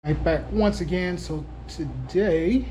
Right, back once again. So today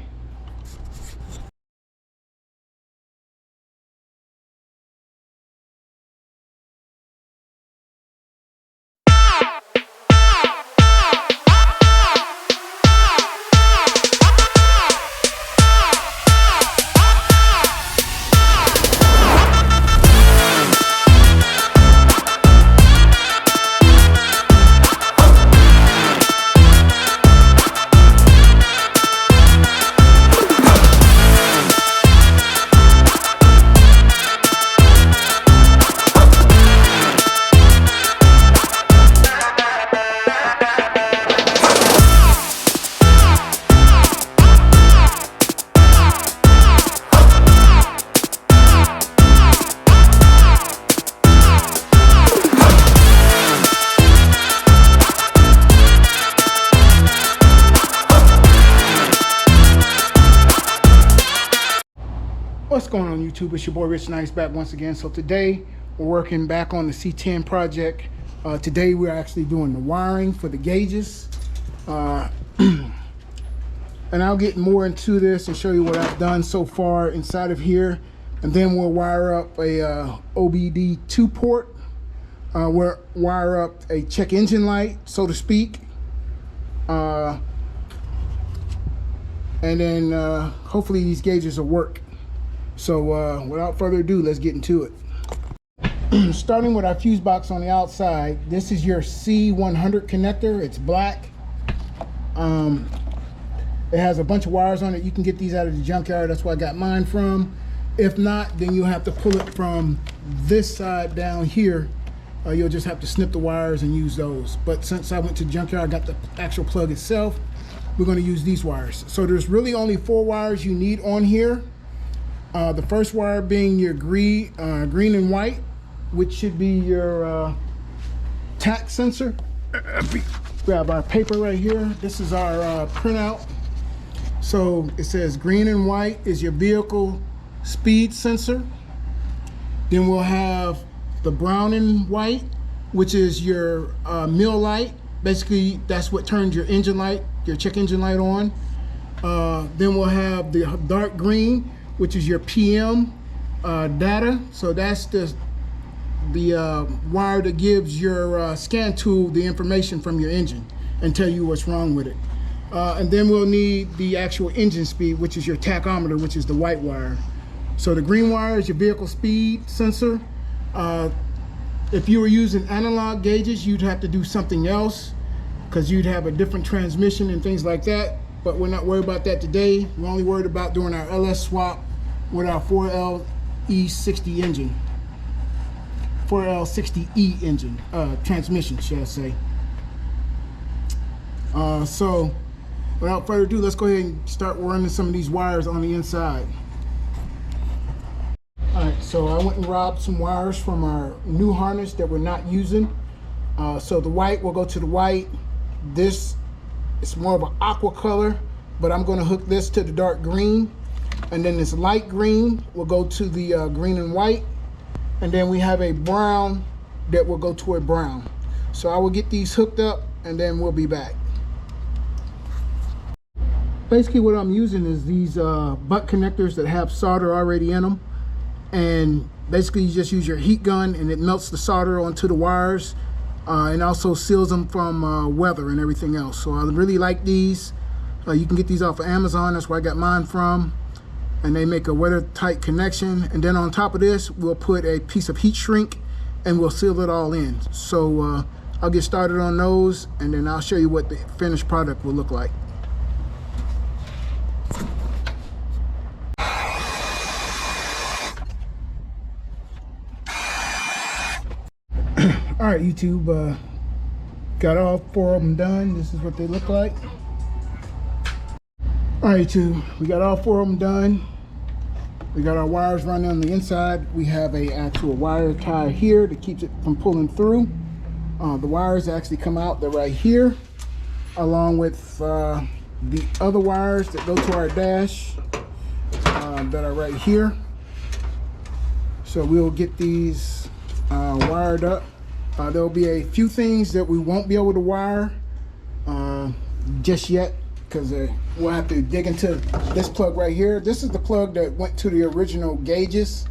what's going on YouTube? It's your boy Rich Nice back once again. So today we're working back on the C-10 project. Today we're actually doing the wiring for the gauges. And I'll get more into this and show you what I've done so far inside of here. And then we'll wire up a OBDII port. We'll wire up a check engine light, so to speak. And then hopefully these gauges will work. So without further ado, let's get into it. Starting with our fuse box on the outside, this is your C-100 connector. It's black. It has a bunch of wires on it. You can get these out of the junkyard. That's where I got mine from. If not, then you'll have to pull it from this side down here. You'll just have to snip the wires and use those. But since I went to the junkyard, I got the actual plug itself. We're going to use these wires. So there's really only 4 wires you need on here. The first wire being your green and white, which should be your tack sensor. Grab our paper right here. This is our printout. So it says green and white is your vehicle speed sensor. Then we'll have the brown and white, which is your mill light. Basically, that's what turns your engine light, your check engine light on. Then we'll have the dark green, which is your PM data. So that's the wire that gives your scan tool the information from your engine and tell you what's wrong with it. And then we'll need the actual engine speed, which is your tachometer, which is the white wire. So the green wire is your vehicle speed sensor. If you were using analog gauges, you'd have to do something else because you'd have a different transmission and things like that. But we're not worried about that today. We're only worried about doing our LS swap with our 4L-E60 engine. 4L60E engine, transmission, should I say. So without further ado, let's go ahead and start running some of these wires on the inside. All right, so I went and robbed some wires from our new harness that we're not using. So the white will go to the white. This it's more of an aqua color, but I'm going to hook this to the dark green. And then this light green will go to the green and white. And then we have a brown that will go to a brown. So I will get these hooked up and then we'll be back. Basically what I'm using is these butt connectors that have solder already in them. And basically you just use your heat gun and it melts the solder onto the wires. And also seals them from weather and everything else. So I really like these. You can get these off of Amazon. That's where I got mine from. And they make a weather-tight connection. And then on top of this, we'll put a piece of heat shrink and we'll seal it all in. So I'll get started on those and then I'll show you what the finished product will look like. All right, YouTube, got all 4 of them done. This is what they look like. All right, YouTube, we got all 4 of them done. We got our wires running on the inside. We have a actual wire tie here that keeps it from pulling through. The wires actually come out, they're right here, along with the other wires that go to our dash that are right here. So we'll get these wired up. There'll be a few things that we won't be able to wire. just yet, because we'll have to dig into this plug right here. This is the plug that went to the original gauges,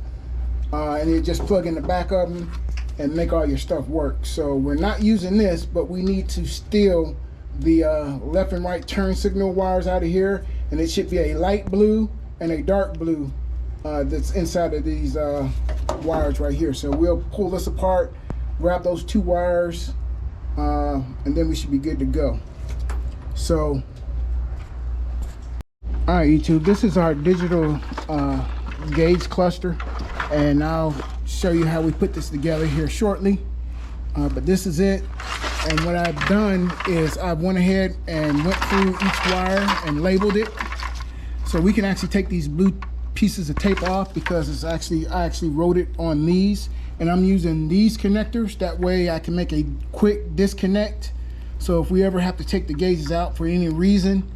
and you just plug in the back of them and make all your stuff work. So we're not using this, but we need to steal the left and right turn signal wires out of here, and it should be a light blue and a dark blue that's inside of these wires right here. So we'll pull this apart, grab those two wires, and then we should be good to go. So all right, YouTube, this is our digital gauge cluster, and I'll show you how we put this together here shortly. But this is it, and what I've done is I went ahead and went through each wire and labeled it, so we can actually take these blue pieces of tape off, because it's actually, I actually wrote it on these, and I'm using these connectors. That way I can make a quick disconnect. So if we ever have to take the gauges out for any reason,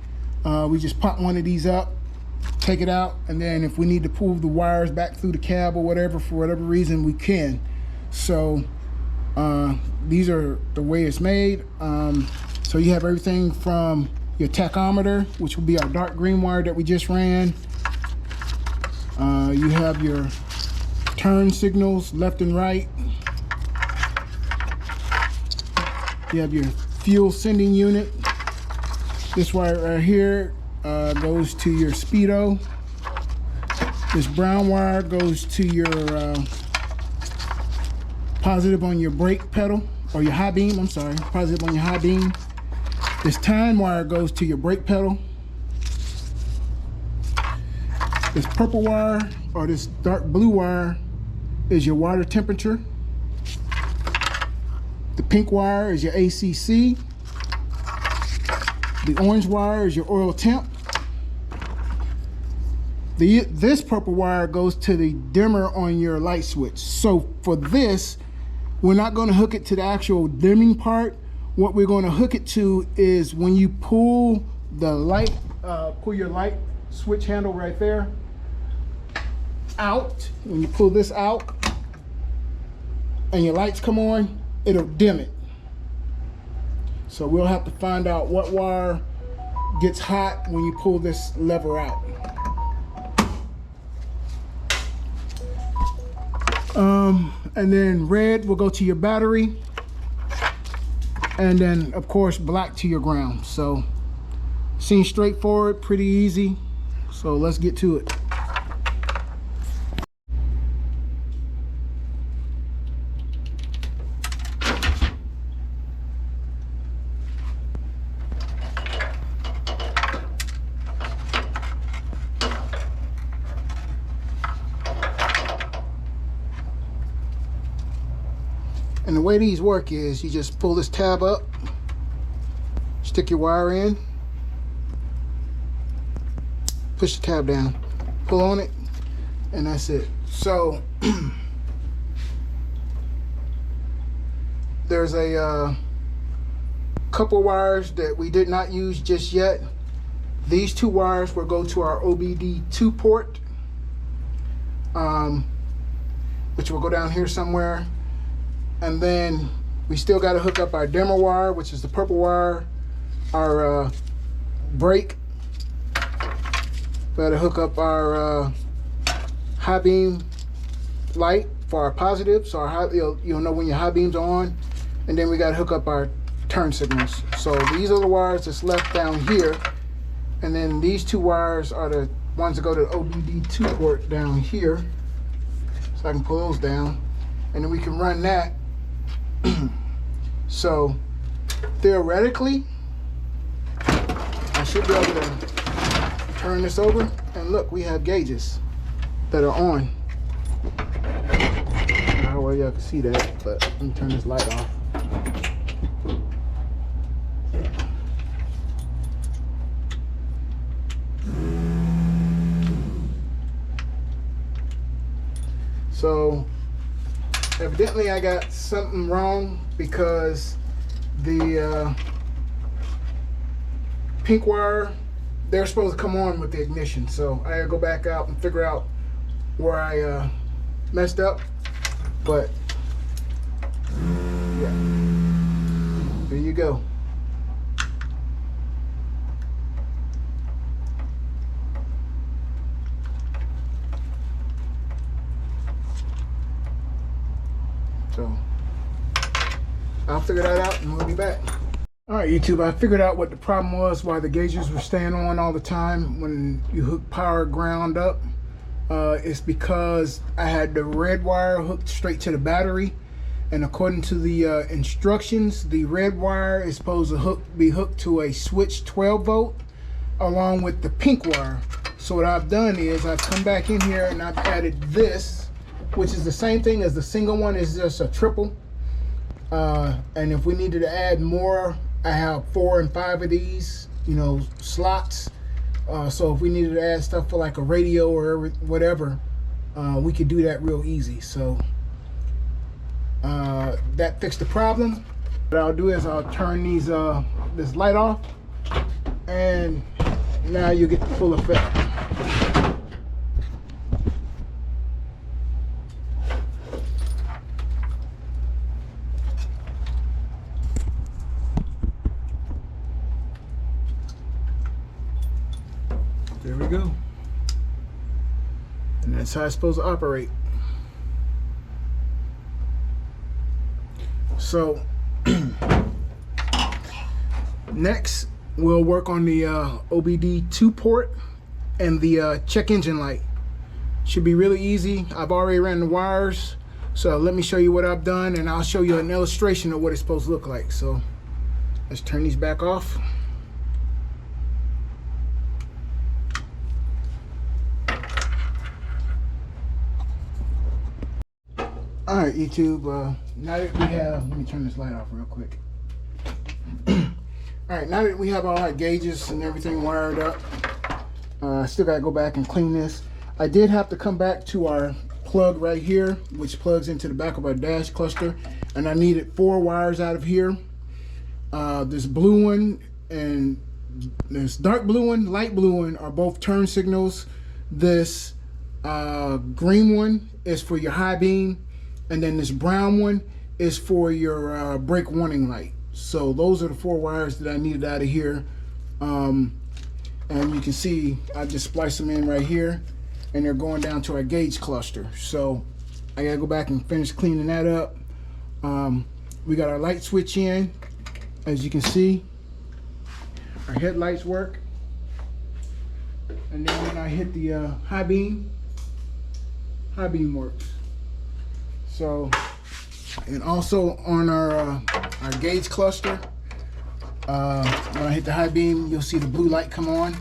we just pop one of these up, take it out, and then if we need to pull the wires back through the cab or whatever, for whatever reason, we can. So these are the way it's made. So you have everything from your tachometer, which will be our dark green wire that we just ran. You have your turn signals left and right. You have your fuel sending unit. This wire right here goes to your speedo. This brown wire goes to your positive on your brake pedal, or your high beam, I'm sorry, positive on your high beam. This time wire goes to your brake pedal. This purple wire, or this dark blue wire, is your water temperature. The pink wire is your ACC. The orange wire is your oil temp. This purple wire goes to the dimmer on your light switch. So for this, we're not going to hook it to the actual dimming part. What we're going to hook it to is when you pull the light, pull your light switch handle right there out. When you pull this out and your lights come on, it'll dim it. So we'll have to find out what wire gets hot when you pull this lever out. And then red will go to your battery, and then of course black to your ground. So seems straightforward, pretty easy. So let's get to it. And the way these work is you just pull this tab up, stick your wire in, push the tab down, pull on it, and that's it. So there's a couple wires that we did not use just yet. These two wires will go to our OBDII port, which will go down here somewhere. And then we still got to hook up our dimmer wire, which is the purple wire, our brake. We got to hook up our high beam light for our positive, so our you'll know when your high beam's on. And then we got to hook up our turn signals. So these are the wires that's left down here, and then these two wires are the ones that go to the OBDII port down here. So I can pull those down, and then we can run that. So theoretically, I should be able to turn this over, and look, we have gauges that are on. I don't know how well y'all can see that, but let me turn this light off. So evidently I got something wrong, because the pink wire, they're supposed to come on with the ignition. So I gotta go back out and figure out where I messed up. But yeah, there you go. I'll figure that out and we'll be back. All right, YouTube, I figured out what the problem was why the gauges were staying on all the time when you hook power ground up. It's because I had the red wire hooked straight to the battery, and according to the instructions, the red wire is supposed to be hooked to a switch 12 volt along with the pink wire. So what I've done is I've come back in here and I've added this, which is the same thing as the single one, is just a triple. And if we needed to add more, I have 4 and 5 of these, you know, slots. So if we needed to add stuff for like a radio or whatever, we could do that real easy. So that fixed the problem. What I'll do is I'll turn these this light off, and now you get the full effect. There we go. And that's how it's supposed to operate. So next we'll work on the OBDII port and the check engine light. Should be really easy. I've already ran the wires, so let me show you what I've done, and I'll show you an illustration of what it's supposed to look like. So let's turn these back off. All right, YouTube, now that we have, let me turn this light off real quick. All right, now that we have all our gauges and everything wired up, I still gotta go back and clean this. I did have to come back to our plug right here, which plugs into the back of our dash cluster, and I needed 4 wires out of here. This blue one and this dark blue one, light blue one are both turn signals. This green one is for your high beam, and then this brown one is for your brake warning light. So those are the 4 wires that I needed out of here. And you can see I just spliced them in right here, and they're going down to our gauge cluster. So I gotta go back and finish cleaning that up. We got our light switch in, as you can see. Our headlights work. And then when I hit the high beam works. So, and also on our gauge cluster, when I hit the high beam, you'll see the blue light come on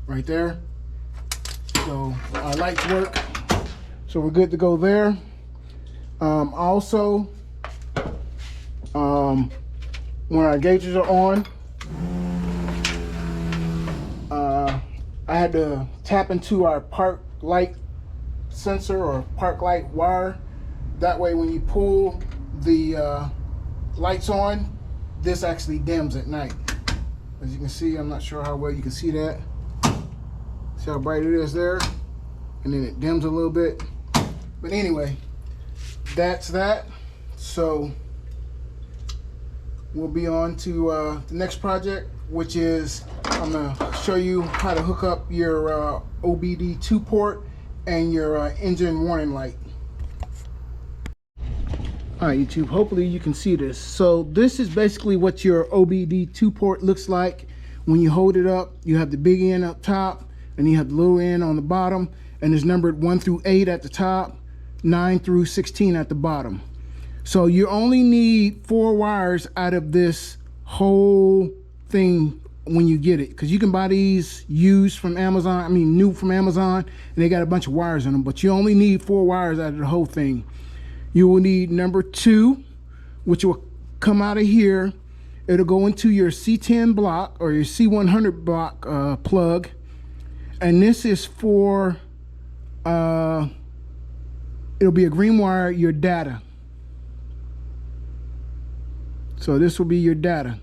right there. So our lights work, so we're good to go there. Also, when our gauges are on, I had to tap into our park light sensor or park light wire. That way when you pull the lights on, this actually dims at night. As you can see, I'm not sure how well you can see that. See how bright it is there? And then it dims a little bit. But anyway, that's that. So we'll be on to the next project, which is I'm gonna show you how to hook up your OBDII port and your engine warning light. All right, YouTube, hopefully you can see this. So this is basically what your OBDII port looks like. When you hold it up, you have the big end up top, and you have the little end on the bottom, and it's numbered 1 through 8 at the top, 9 through 16 at the bottom. So you only need 4 wires out of this whole thing when you get it, because you can buy these used from Amazon, new from Amazon, and they got a bunch of wires on them, but you only need 4 wires out of the whole thing. You will need number 2, which will come out of here. It'll go into your C-10 block or your C-100 block plug, and this is for it'll be a green wire, your data. So this will be your data.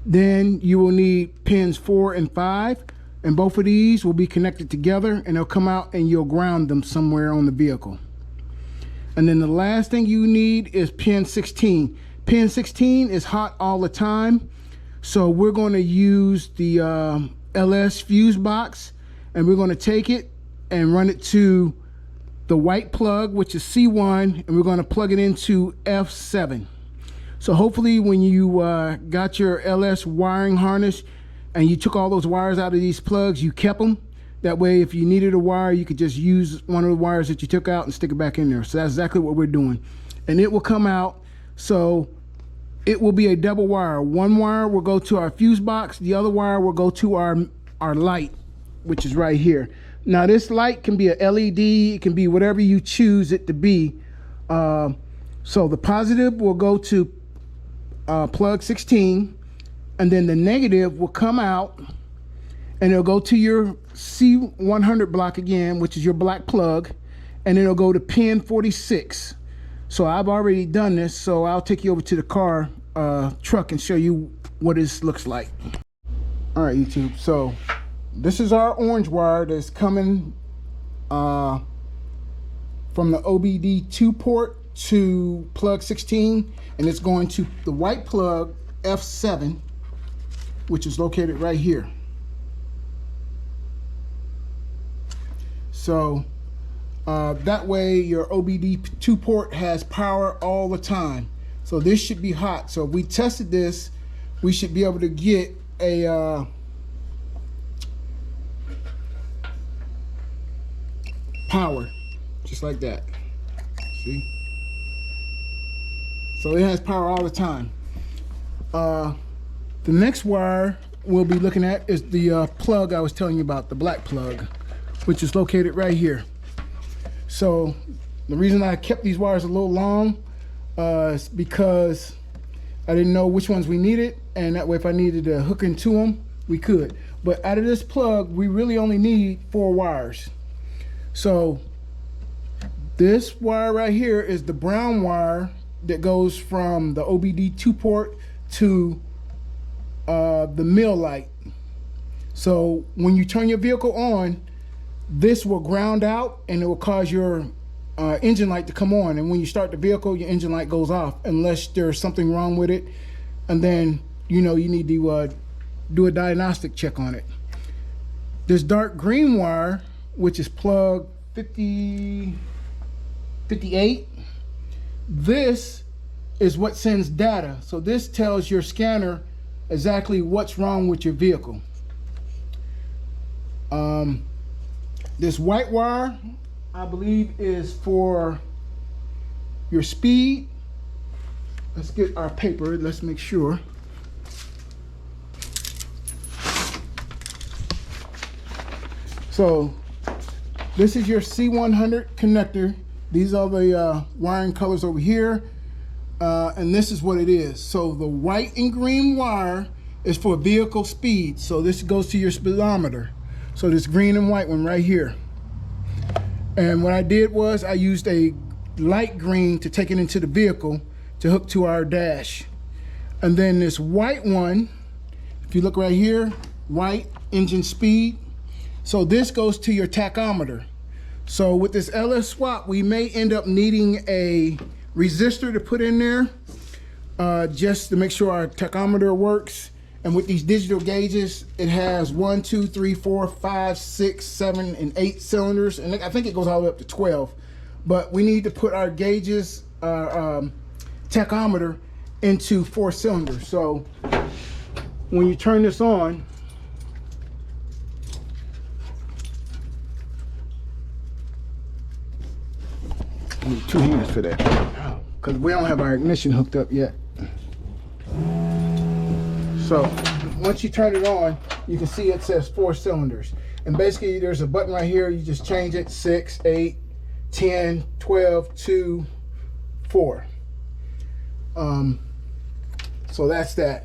Then you will need pins 4 and 5, and both of these will be connected together, and they'll come out and you'll ground them somewhere on the vehicle. And then the last thing you need is pin 16. Pin 16 is hot all the time, so we're going to use the LS fuse box, and we're going to take it and run it to the white plug, which is C1, and we're going to plug it into F7. So hopefully when you got your LS wiring harness and you took all those wires out of these plugs, you kept them. That way, if you needed a wire, you could just use one of the wires that you took out and stick it back in there. So that's exactly what we're doing. And it will come out, so it will be a double wire. One wire will go to our fuse box, the other wire will go to our light, which is right here. Now this light can be a LED, it can be whatever you choose it to be. So the positive will go to plug 16, and then the negative will come out and it'll go to your C100 block again, which is your black plug, and it'll go to pin 46. So I've already done this, so I'll take you over to the car truck and show you what this looks like. All right, YouTube, so this is our orange wire that's coming from the OBDII port to plug 16, and it's going to the white plug F7, which is located right here. So that way your OBDII port has power all the time. So this should be hot. So if we tested this, we should be able to get a power, just like that. See? So it has power all the time. The next wire we'll be looking at is the plug I was telling you about, the black plug, which is located right here. So the reason I kept these wires a little long is because I didn't know which ones we needed, and that way if I needed to hook into them, we could. But out of this plug, we really only need 4 wires. So this wire right here is the brown wire that goes from the OBDII port to the mill light. So when you turn your vehicle on, this will ground out and it will cause your engine light to come on, and when you start the vehicle, your engine light goes off unless there's something wrong with it, and then you need to do a diagnostic check on it. This dark green wire, which is plug 58, this is what sends data. So this tells your scanner exactly what's wrong with your vehicle. This white wire, I believe, is for your speed. Let's get our paper, let's make sure. So this is your C100 connector. These are the wiring colors over here. And this is what it is. So the white and green wire is for vehicle speed. So this goes to your speedometer. So this green and white one right here. And what I did was I used a light green to take it into the vehicle to hook to our dash. And then this white one, if you look right here, white engine speed. So this goes to your tachometer. So with this LS swap, we may end up needing a resistor to put in there just to make sure our tachometer works. And with these digital gauges, it has 1, 2, 3, 4, 5, 6, 7, and 8 cylinders, and I think it goes all the way up to 12. But we need to put our gauges, tachometer, into 4 cylinders. So when you turn this on, I need 2 hands for that, because we don't have our ignition hooked up yet. So once you turn it on, you can see it says 4 cylinders. And basically there's a button right here. You just change it, 6, 8, 10, 12, 2, 4. So that's that.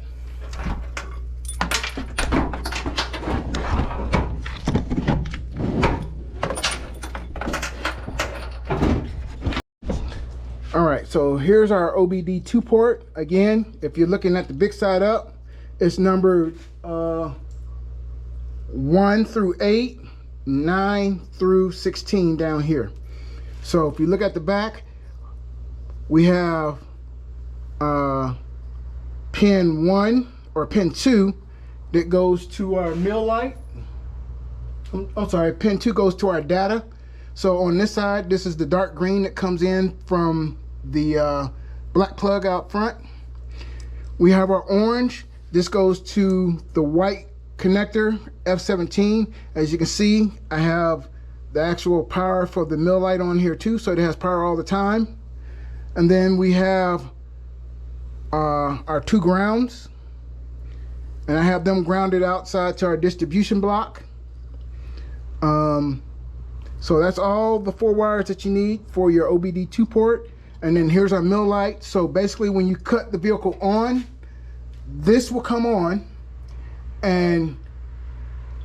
All right, so here's our OBDII port. Again, if you're looking at the big side up, it's numbered 1 through 8, 9 through 16 down here. So if you look at the back, we have pin 1 or pin 2 that goes to our mill light. I'm sorry, pin 2 goes to our data. So on this side, this is the dark green that comes in from the black plug out front. We have our orange. This goes to the white connector, F17. As you can see, I have the actual power for the mill light on here too, so it has power all the time. And then we have our 2 grounds, and I have them grounded outside to our distribution block. So that's all the 4 wires that you need for your OBD2 port. And then here's our mill light. So basically when you cut the vehicle on, this will come on, and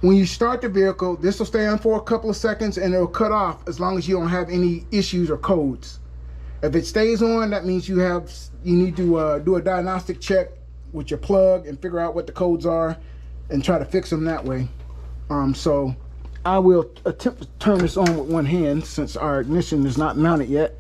when you start the vehicle, this will stay on for a couple of seconds and it'll cut off as long as you don't have any issues or codes. If it stays on, that means you need to do a diagnostic check with your plug and figure out what the codes are and try to fix them that way. So I will attempt to turn this on with one hand since our ignition is not mounted yet.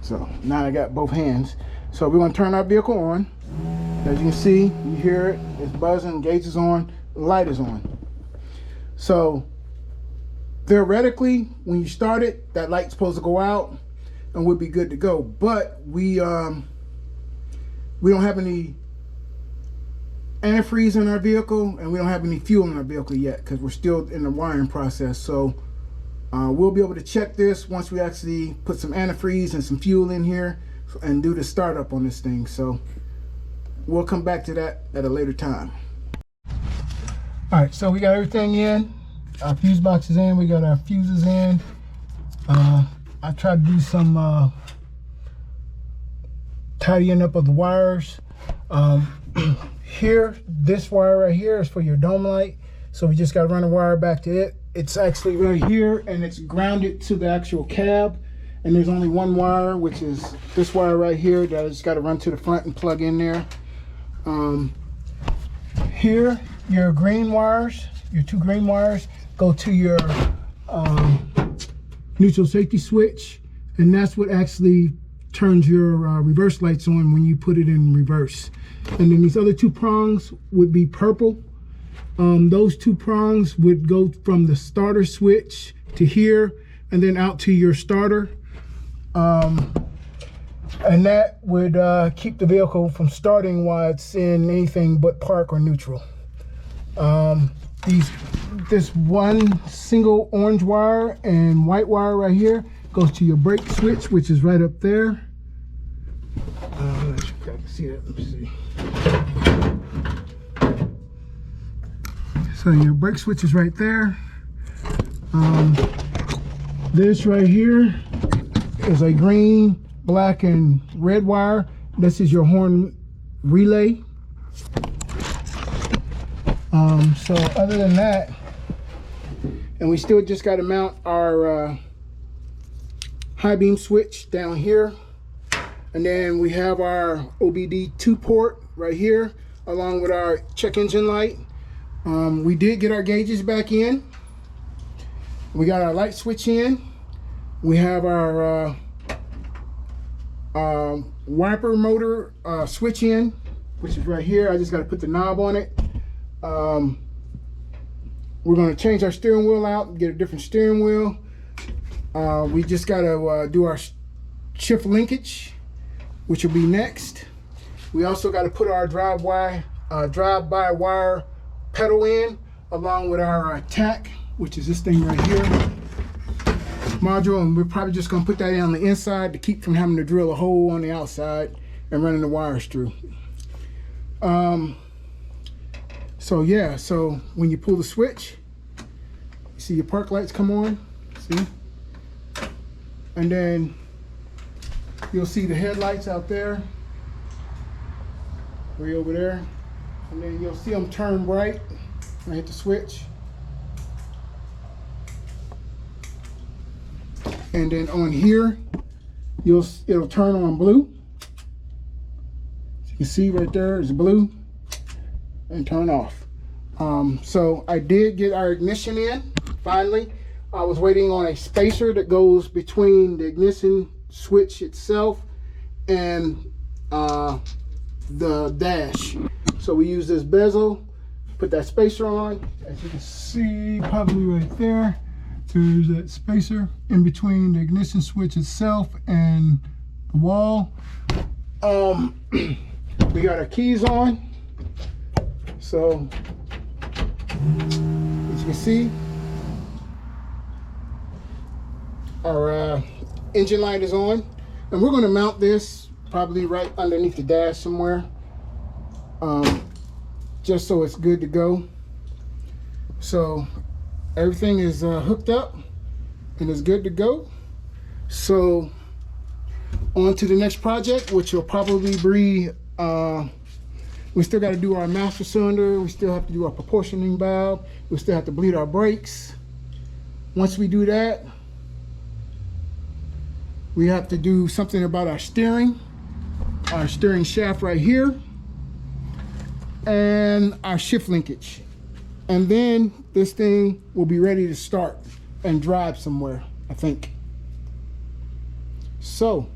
So now I got both hands. So we're going to turn our vehicle on. As you can see, you hear it, it's buzzing, gauge is on, light is on. So theoretically, when you start it, that light's supposed to go out and we'll be good to go. But we don't have any antifreeze in our vehicle, and we don't have any fuel in our vehicle yet because we're still in the wiring process. So we'll be able to check this once we actually put some antifreeze and some fuel in here and do the startup on this thing. So we'll come back to that at a later time. All right, so we got everything in. Our fuse box is in. We got our fuses in. I tried to do some tidying up of the wires. Here, this wire right here is for your dome light. So we just got to run a wire back to it. It's actually right here, and it's grounded to the actual cab. And there's only one wire, which is this wire right here that I just got to run to the front and plug in there. Here, your green wires, your 2 green wires, go to your neutral safety switch, and that's what actually turns your reverse lights on when you put it in reverse. And then these other 2 prongs would be purple. Those 2 prongs would go from the starter switch to here and then out to your starter. And that would keep the vehicle from starting while it's in anything but park or neutral. This one single orange wire and white wire right here goes to your brake switch, which is right up there. If I can see that. Let me see. So your brake switch is right there. This right here is a green, black, and red wire. This is your horn relay. So other than that, and we still just got to mount our high beam switch down here. And then we have our OBD2 port right here, along with our check engine light. We did get our gauges back in. We got our light switch in. We have our wiper motor switch in, which is right here. I just got to put the knob on it. We're going to change our steering wheel out and get a different steering wheel. We just got to do our shift linkage, which will be next. We also got to put our drive-by wire pedal in, along with our tack, which is this thing right here, module, and we're probably just going to put that in on the inside to keep from having to drill a hole on the outside and running the wires through. So yeah, so when you pull the switch, you see your park lights come on, see? And then you'll see the headlights out there, way over there. And then you'll see them turn bright when I hit the switch. And then on here, it'll turn on blue. As you can see right there is blue, and turn off. So I did get our ignition in finally. I was waiting on a spacer that goes between the ignition switch itself and the dash. So we use this bezel, put that spacer on. As you can see, probably right there, there's that spacer in between the ignition switch itself and the wall. We got our keys on. So as you can see, our engine light is on, and we're going to mount this probably right underneath the dash somewhere, just so it's good to go. So everything is hooked up and is good to go. So on to the next project, which will probably be, we still got to do our master cylinder, we still have to do our proportioning valve, we still have to bleed our brakes. Once we do that, we have to do something about our steering shaft right here, and our shift linkage. And then this thing will be ready to start and drive somewhere, I think. So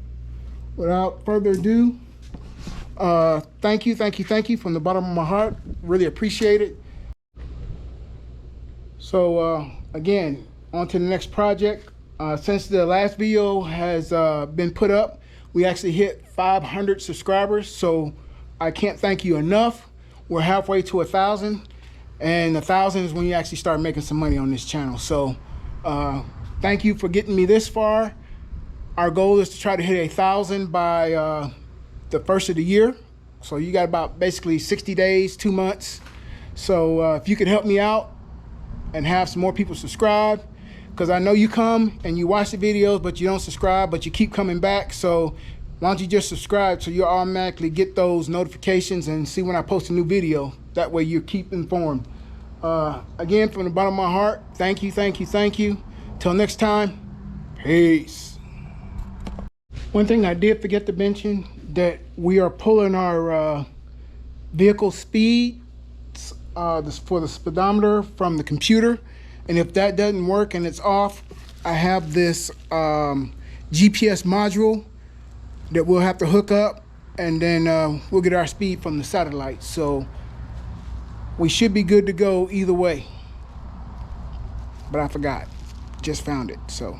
without further ado, thank you from the bottom of my heart. Really appreciate it. So again, on to the next project. Since the last video has been put up, we actually hit 500 subscribers, so I can't thank you enough. We're halfway to 1,000, and 1,000 is when you actually start making some money on this channel. So thank you for getting me this far. Our goal is to try to hit 1,000 by the first of the year. So you got about basically 60 days, 2 months. So if you could help me out and have some more people subscribe, because I know you come and you watch the videos, but you don't subscribe, but you keep coming back. So why don't you just subscribe so you automatically get those notifications and see when I post a new video. That way you keep informed. Again, from the bottom of my heart, thank you. Till next time, peace. One thing I did forget to mention, that we are pulling our vehicle speed for the speedometer from the computer. And if that doesn't work and it's off, I have this GPS module that we'll have to hook up, and then we'll get our speed from the satellite. So we should be good to go either way. But I forgot, just found it, so.